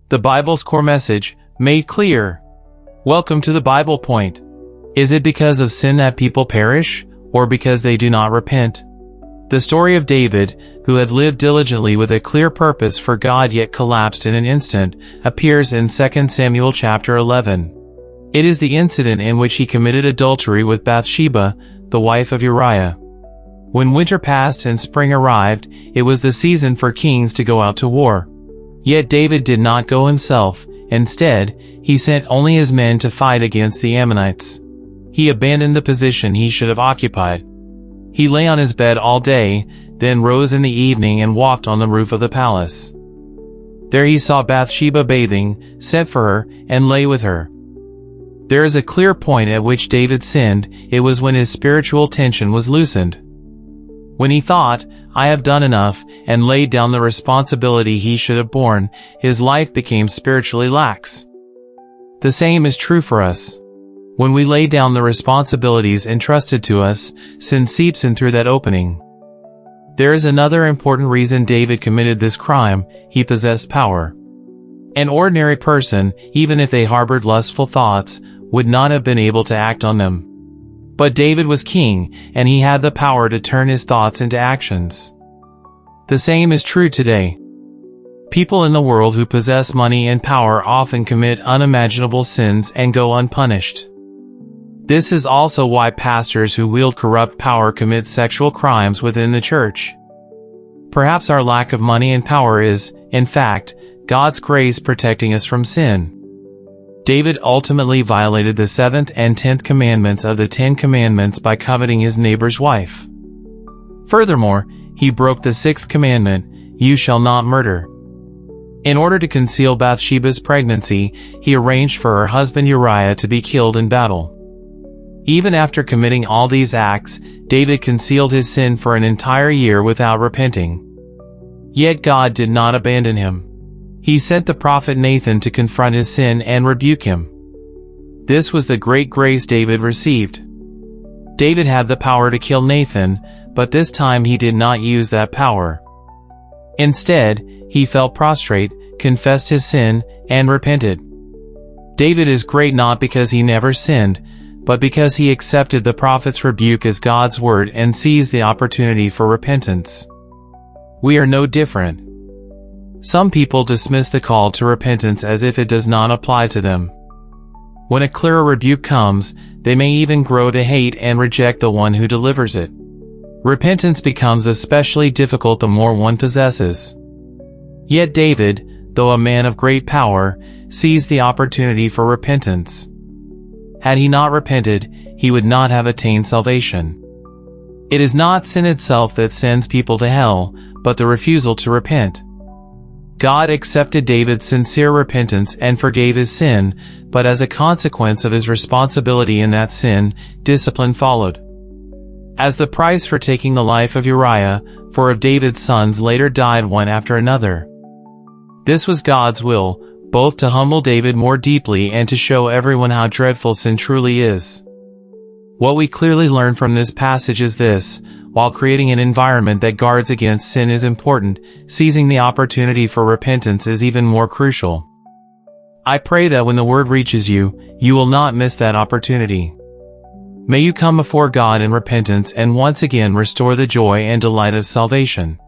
The Bible's core message, made clear. Welcome to the Bible Point. Is it because of sin that people perish, or because they do not repent? The story of David, who had lived diligently with a clear purpose for God yet collapsed in an instant, appears in 2 Samuel chapter 11. It is the incident in which he committed adultery with Bathsheba, the wife of Uriah. When winter passed and spring arrived, it was the season for kings to go out to war. Yet David did not go himself. Instead, he sent only his men to fight against the Ammonites. He abandoned the position he should have occupied. He lay on his bed all day, then rose in the evening and walked on the roof of the palace. There he saw Bathsheba bathing, sent for her, and lay with her. There is a clear point at which David sinned. It was when his spiritual tension was loosened. When he thought, "I have done enough," and laid down the responsibility he should have borne, his life became spiritually lax. The same is true for us. When we lay down the responsibilities entrusted to us, sin seeps in through that opening. There is another important reason David committed this crime: he possessed power. An ordinary person, even if they harbored lustful thoughts, would not have been able to act on them. But David was king, and he had the power to turn his thoughts into actions. The same is true today. People in the world who possess money and power often commit unimaginable sins and go unpunished. This is also why pastors who wield corrupt power commit sexual crimes within the church. Perhaps our lack of money and power is, in fact, God's grace protecting us from sin. David ultimately violated the 7th and 10th commandments of the 10 Commandments by coveting his neighbor's wife. Furthermore, he broke the 6th commandment, "You shall not murder." In order to conceal Bathsheba's pregnancy, he arranged for her husband Uriah to be killed in battle. Even after committing all these acts, David concealed his sin for an entire year without repenting. Yet God did not abandon him. He sent the prophet Nathan to confront his sin and rebuke him. This was the great grace David received. David had the power to kill Nathan, but this time he did not use that power. Instead, he fell prostrate, confessed his sin, and repented. David is great not because he never sinned, but because he accepted the prophet's rebuke as God's word and seized the opportunity for repentance. We are no different. Some people dismiss the call to repentance as if it does not apply to them. When a clear rebuke comes, they may even grow to hate and reject the one who delivers it. Repentance becomes especially difficult the more one possesses. Yet David, though a man of great power, seized the opportunity for repentance. Had he not repented, he would not have attained salvation. It is not sin itself that sends people to hell, but the refusal to repent. God accepted David's sincere repentance and forgave his sin, but as a consequence of his responsibility in that sin, discipline followed. As the price for taking the life of Uriah, 4 of David's sons later died one after another. This was God's will, both to humble David more deeply and to show everyone how dreadful sin truly is. What we clearly learn from this passage is this: while creating an environment that guards against sin is important, seizing the opportunity for repentance is even more crucial. I pray that when the word reaches you, you will not miss that opportunity. May you come before God in repentance and once again restore the joy and delight of salvation.